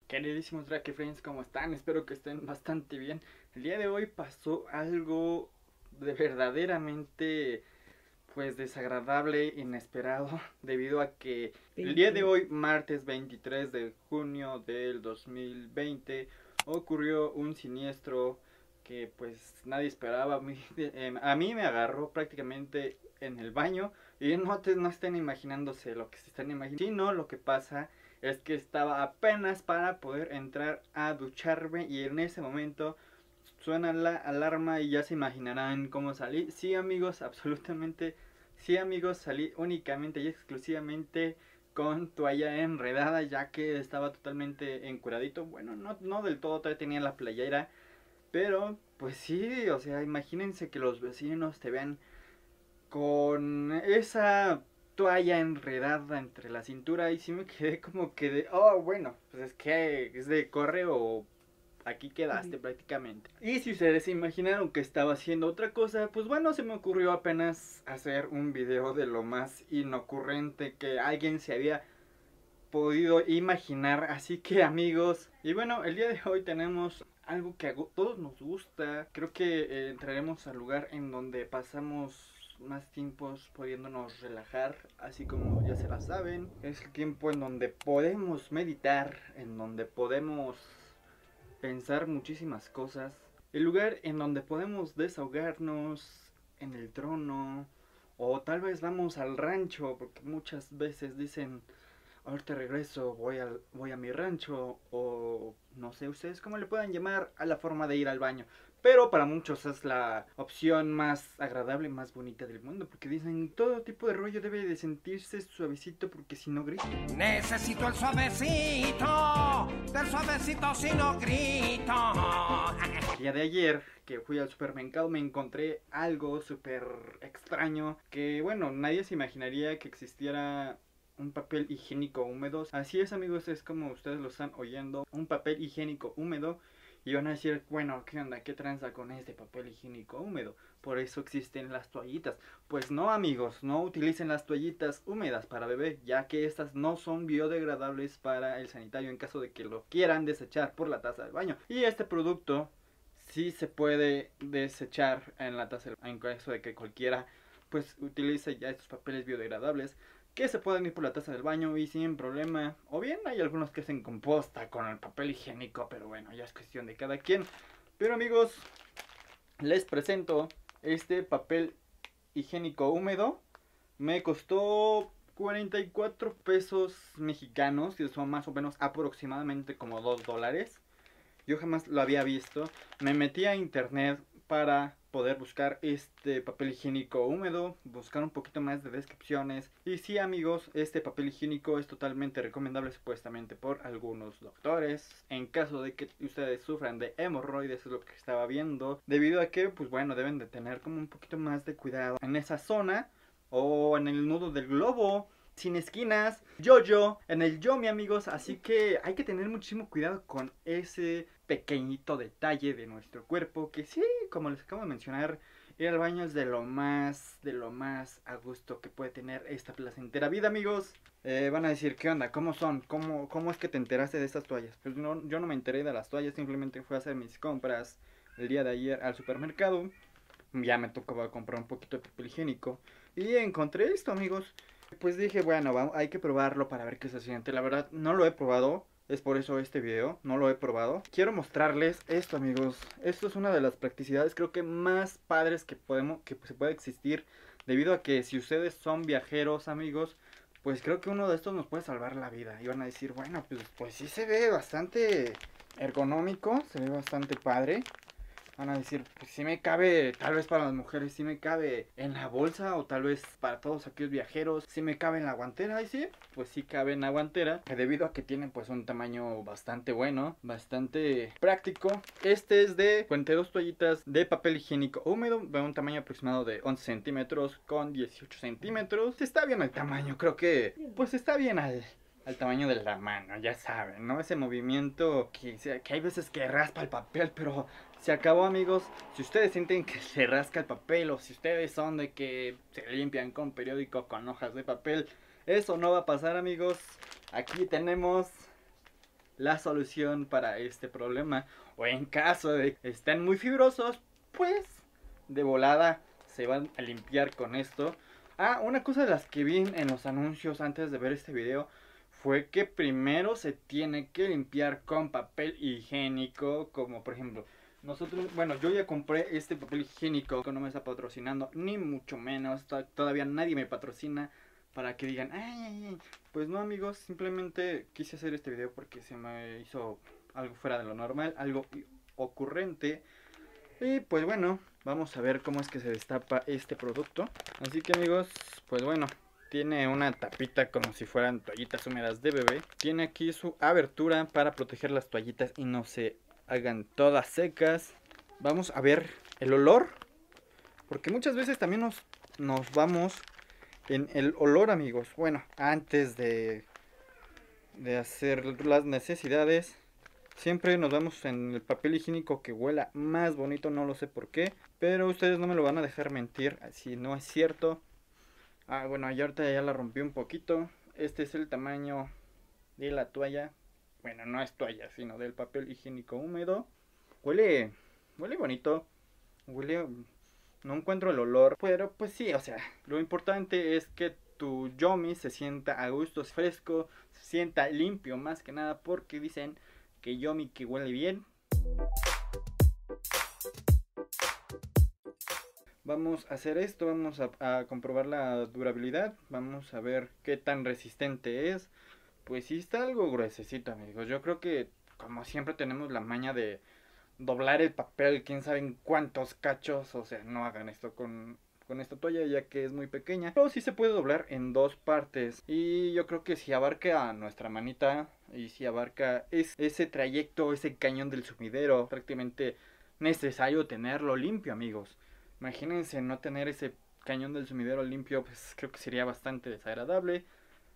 Queridísimos Drake Friends, ¿cómo están? Espero que estén bastante bien. El día de hoy pasó algo de verdaderamente desagradable, inesperado, debido a que el día de hoy, martes 23 de junio del 2020, ocurrió un siniestro que pues nadie esperaba. A mí me agarró prácticamente en el baño y no estén imaginándose lo que se están imaginando, sino lo que pasa es que estaba apenas para poder entrar a ducharme y en ese momento suena la alarma y ya se imaginarán cómo salí. Sí, amigos, absolutamente. Sí, amigos, salí únicamente y exclusivamente con toalla enredada, ya que estaba totalmente encuradito. Bueno, no del todo, todavía tenía la playera, pero pues sí, o sea, imagínense que los vecinos te vean con esa toalla enredada entre la cintura y sí me quedé como que de, oh, bueno, pues es que es de corre o aquí quedaste prácticamente. Y si ustedes se imaginaron que estaba haciendo otra cosa, pues bueno, se me ocurrió apenas hacer un video de lo más inocurrente que alguien se había podido imaginar. Así que amigos, y bueno, el día de hoy tenemos algo que a todos nos gusta. Creo que entraremos al lugar en donde pasamos más tiempos pudiéndonos relajar, así como ya se la saben. Es el tiempo en donde podemos meditar, en donde podemos pensar muchísimas cosas. El lugar en donde podemos desahogarnos en el trono. O tal vez vamos al rancho, porque muchas veces dicen, ahorita regreso, voy a mi rancho. O no sé ustedes cómo le puedan llamar a la forma de ir al baño. Pero para muchos es la opción más agradable, más bonita del mundo. Porque dicen, todo tipo de rollo debe de sentirse suavecito porque si no grita. Necesito el suavecito, del suavecito si no grito. El día de ayer que fui al supermercado me encontré algo súper extraño que bueno, nadie se imaginaría que existiera un papel higiénico húmedo. Así es amigos, es como ustedes lo están oyendo, un papel higiénico húmedo. Y van a decir, bueno, ¿qué onda? ¿Qué tranza con este papel higiénico húmedo? Por eso existen las toallitas. Pues no amigos, no utilicen las toallitas húmedas para bebé, ya que estas no son biodegradables para el sanitario en caso de que lo quieran desechar por la taza del baño. Y este producto sí se puede desechar en la taza en caso de que cualquiera pues utilice ya estos papeles biodegradables que se pueden ir por la taza del baño y sin problema. O bien hay algunos que hacen composta con el papel higiénico, pero bueno, ya es cuestión de cada quien. Pero amigos, les presento este papel higiénico húmedo. Me costó 44 pesos mexicanos, que son más o menos aproximadamente como $2. Yo jamás lo había visto. Me metí a internet para poder buscar este papel higiénico húmedo, buscar un poquito más de descripciones. Y sí amigos, este papel higiénico es totalmente recomendable supuestamente por algunos doctores. En caso de que ustedes sufran de hemorroides, es lo que estaba viendo. Debido a que, pues bueno, deben de tener como un poquito más de cuidado en esa zona o en el nudo del globo, sin esquinas, yo en el yomi amigos, así que hay que tener muchísimo cuidado con ese pequeñito detalle de nuestro cuerpo, que sí, como les acabo de mencionar, ir al baño es de lo más a gusto que puede tener esta placentera vida amigos. Van a decir, ¿qué onda? ¿Cómo son? ¿Cómo es que te enteraste de estas toallas? Pues no, yo no me enteré de las toallas, simplemente fui a hacer mis compras el día de ayer al supermercado. Ya me tocaba comprar un poquito de papel higiénico y encontré esto amigos. Pues dije, bueno, hay que probarlo para ver qué se siente. La verdad, no lo he probado. Es por eso este video, no lo he probado. Quiero mostrarles esto, amigos. Esto es una de las practicidades, creo que más padres que se puede existir. Debido a que si ustedes son viajeros, amigos, pues creo que uno de estos nos puede salvar la vida. Y van a decir, bueno, pues sí se ve bastante ergonómico, se ve bastante padre. Van a decir, pues si me cabe, tal vez para las mujeres, si me cabe en la bolsa o tal vez para todos aquellos viajeros, si me cabe en la guantera. Y sí, pues sí cabe en la guantera, debido a que tienen pues un tamaño bastante bueno, bastante práctico. Este es de 42 toallitas de papel higiénico húmedo, de un tamaño aproximado de 11 centímetros con 18 centímetros. Está bien el tamaño, creo que pues está bien al tamaño de la mano, ya saben, ¿no? Ese movimiento que hay veces que raspa el papel, pero se acabó amigos. Si ustedes sienten que se rasca el papel o si ustedes son de que se limpian con periódico, con hojas de papel, eso no va a pasar amigos. Aquí tenemos la solución para este problema. O en caso de que estén muy fibrosos, pues de volada se van a limpiar con esto. Ah, una cosa de las que vi en los anuncios antes de ver este video fue que primero se tiene que limpiar con papel higiénico, como por ejemplo nosotros, bueno, yo ya compré este papel higiénico que no me está patrocinando, ni mucho menos, todavía nadie me patrocina para que digan, ay, pues no amigos, simplemente quise hacer este video porque se me hizo algo fuera de lo normal, algo ocurrente. Y pues bueno, vamos a ver cómo es que se destapa este producto. Así que amigos, pues bueno, tiene una tapita como si fueran toallitas húmedas de bebé. Tiene aquí su abertura para proteger las toallitas y no se hagan todas secas. Vamos a ver el olor, porque muchas veces también nos vamos en el olor, amigos. Bueno, antes de hacer las necesidades, siempre nos vamos en el papel higiénico que huela más bonito, no lo sé por qué, pero ustedes no me lo van a dejar mentir si no es cierto. Ah, bueno, y ahorita ya la rompí un poquito. Este es el tamaño de la toalla. Bueno, no es toalla, sino del papel higiénico húmedo. Huele bonito. Huele, no encuentro el olor, pero pues sí, o sea, lo importante es que tu Yomi se sienta a gusto, fresco, se sienta limpio más que nada, porque dicen que Yomi que huele bien. Vamos a hacer esto, vamos a comprobar la durabilidad, vamos a ver qué tan resistente es. Pues sí está algo gruesecito, amigos. Yo creo que como siempre tenemos la maña de doblar el papel, quién sabe en cuántos cachos, o sea, no hagan esto con esta toalla ya que es muy pequeña, pero sí se puede doblar en dos partes y yo creo que si abarca a nuestra manita y si abarca ese trayecto, ese cañón del sumidero, prácticamente necesario tenerlo limpio, amigos. Imagínense no tener ese cañón del sumidero limpio, pues creo que sería bastante desagradable,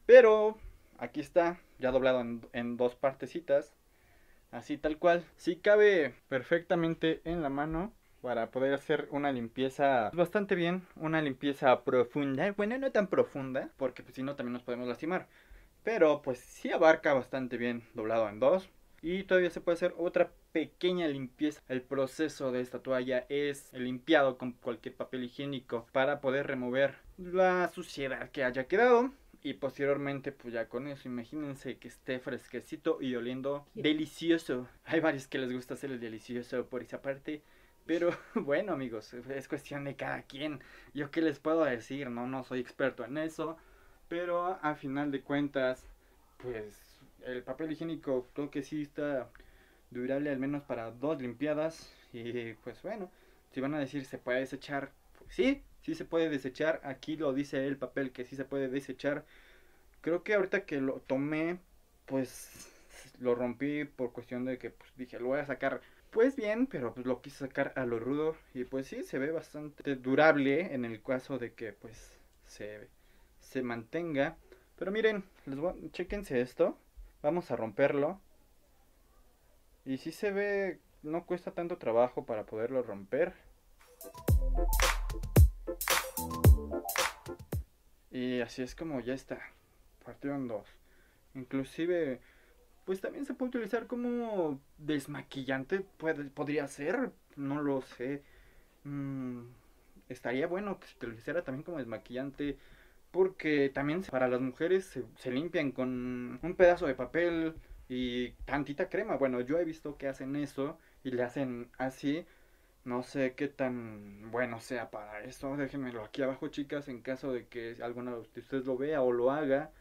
pero aquí está, ya doblado en dos partecitas. Así tal cual. Sí cabe perfectamente en la mano para poder hacer una limpieza bastante bien. Una limpieza profunda. Bueno, no tan profunda, porque pues, si no también nos podemos lastimar. Pero pues sí abarca bastante bien doblado en dos. Y todavía se puede hacer otra pequeña limpieza. El proceso de esta toalla es el limpiado con cualquier papel higiénico para poder remover la suciedad que haya quedado. Y posteriormente, pues ya con eso, imagínense que esté fresquecito y oliendo delicioso. Hay varios que les gusta hacer el delicioso por esa parte. Pero bueno, amigos, es cuestión de cada quien. Yo qué les puedo decir, no soy experto en eso. Pero a final de cuentas, pues el papel higiénico creo que sí está durable al menos para dos limpiadas. Y pues bueno, si van a decir se puede desechar, pues sí se puede desechar. Aquí lo dice el papel que sí se puede desechar. Creo que ahorita que lo tomé, pues lo rompí por cuestión de que pues, dije, lo voy a sacar pues bien, pero pues lo quise sacar a lo rudo. Y pues sí, se ve bastante durable en el caso de que pues se mantenga. Pero miren, chéquense esto. Vamos a romperlo. Y si se ve, no cuesta tanto trabajo para poderlo romper. Y así es como ya está, partido en dos. Inclusive, pues también se puede utilizar como desmaquillante, podría ser, no lo sé. Estaría bueno que se utilizara también como desmaquillante, porque también para las mujeres se limpian con un pedazo de papel y tantita crema. Bueno, yo he visto que hacen eso y le hacen así. No sé qué tan bueno sea para esto. Déjenmelo aquí abajo, chicas, en caso de que alguna de ustedes lo vea o lo haga.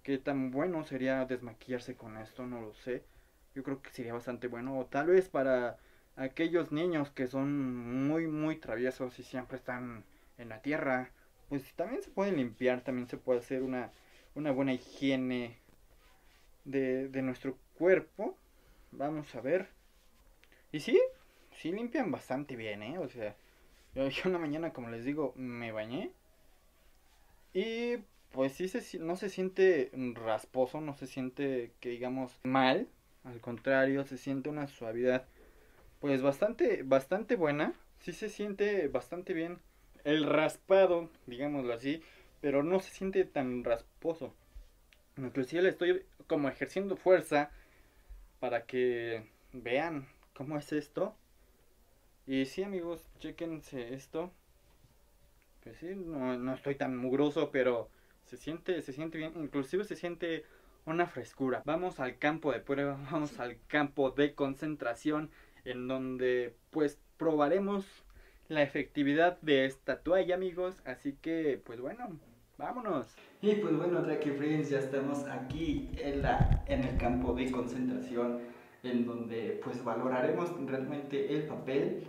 Qué tan bueno sería desmaquillarse con esto, no lo sé. Yo creo que sería bastante bueno. O tal vez para aquellos niños que son muy traviesos y siempre están en la tierra. Pues también se puede limpiar, también se puede hacer una buena higiene de nuestro cuerpo. Vamos a ver. Y sí limpian bastante bien, ¿eh? O sea, yo una mañana, como les digo, me bañé. Y pues sí, no se siente rasposo, no se siente que digamos mal. Al contrario, se siente una suavidad pues bastante buena. Sí se siente bastante bien el raspado, digámoslo así, pero no se siente tan rasposo. Inclusive le estoy como ejerciendo fuerza para que vean cómo es esto. Y sí, amigos, chéquense esto. Pues sí, no estoy tan mugroso, pero se siente bien. Inclusive se siente una frescura. Vamos al campo de prueba, vamos al campo de concentración, en donde pues probaremos la efectividad de esta toalla, amigos. Así que, pues bueno, vámonos. Y pues bueno, Drake Friends, ya estamos aquí en el campo de concentración, en donde pues valoraremos realmente el papel.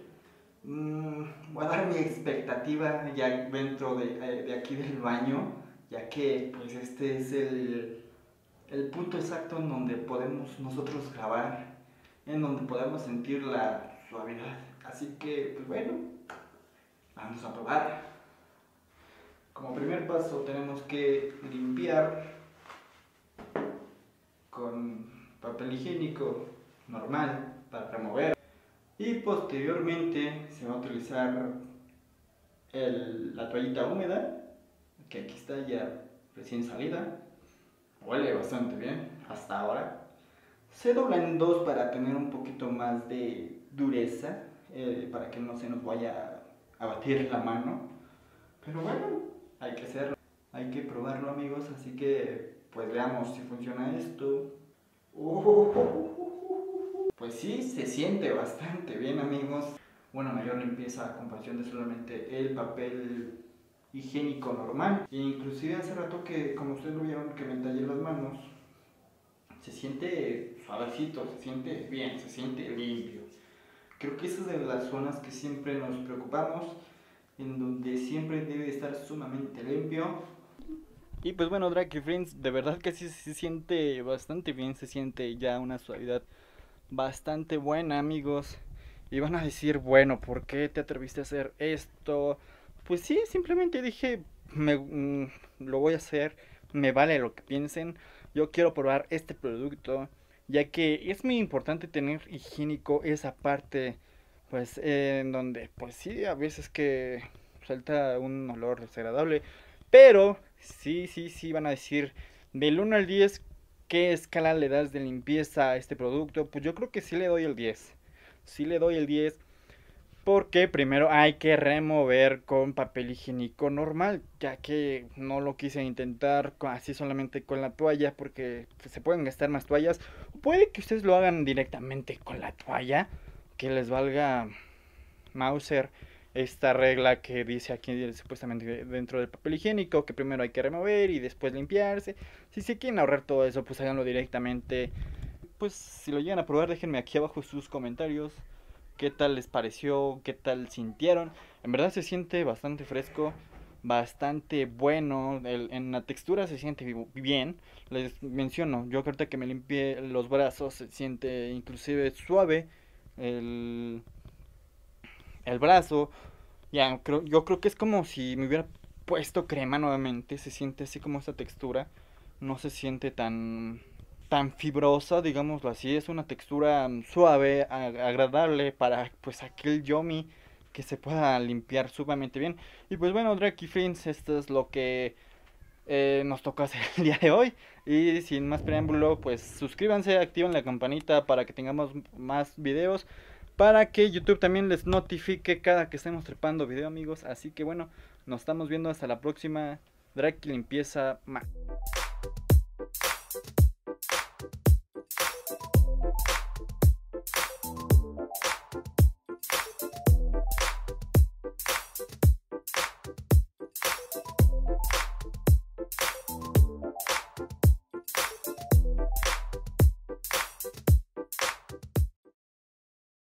Voy a dar mi expectativa ya dentro de aquí del baño, ya que pues este es el punto exacto en donde podemos nosotros grabar, en donde podemos sentir la suavidad. Así que, pues bueno, vamos a probar. Como primer paso tenemos que limpiar con papel higiénico normal para remover. Y posteriormente se va a utilizar la toallita húmeda, que aquí está ya recién salida. Huele bastante bien hasta ahora. Se dobla en dos para tener un poquito más de dureza, para que no se nos vaya a batir la mano. Pero bueno, hay que hacerlo, hay que probarlo, amigos. Así que pues veamos si funciona esto. Pues sí, se siente bastante bien, amigos. Una mayor limpieza a comparación de solamente el papel higiénico normal. E inclusive hace rato que, como ustedes lo vieron, que me tallé las manos, se siente suavecito, se siente bien, se siente limpio. Creo que esa es de las zonas que siempre nos preocupamos, en donde siempre debe estar sumamente limpio. Y pues bueno, Drake Friends, de verdad que sí se siente bastante bien, se siente ya una suavidad bastante buena, amigos. Y van a decir, bueno, ¿por qué te atreviste a hacer esto? Pues sí, simplemente dije, lo voy a hacer, me vale lo que piensen. Yo quiero probar este producto, ya que es muy importante tener higiénico esa parte, pues en donde, pues sí, a veces que salta un olor desagradable. Pero sí, van a decir, del 1 al 10, ¿qué escala le das de limpieza a este producto? Pues yo creo que sí le doy el 10. Sí le doy el 10 porque primero hay que remover con papel higiénico normal, ya que no lo quise intentar así solamente con la toalla, porque pues, se pueden gastar más toallas. Puede que ustedes lo hagan directamente con la toalla, que les valga Mauser esta regla que dice aquí supuestamente dentro del papel higiénico, que primero hay que remover y después limpiarse. Si se quieren ahorrar todo eso, pues háganlo directamente. Pues si lo llegan a probar, déjenme aquí abajo sus comentarios. ¿Qué tal les pareció? ¿Qué tal sintieron? En verdad se siente bastante fresco, bastante bueno. En la textura se siente bien. Les menciono, yo ahorita que me limpié los brazos se siente inclusive suave el brazo. Ya, yo creo que es como si me hubiera puesto crema nuevamente. Se siente así como esta textura. No se siente tan fibrosa, digámoslo así. Es una textura suave, agradable para pues aquel yomi que se pueda limpiar sumamente bien. Y pues bueno, Drake Friends, esto es lo que nos tocó hacer el día de hoy. Y sin más preámbulo, pues suscríbanse, activen la campanita para que tengamos más videos, para que YouTube también les notifique cada que estemos trepando video, amigos. Así que bueno, nos estamos viendo hasta la próxima. Drake Limpieza más.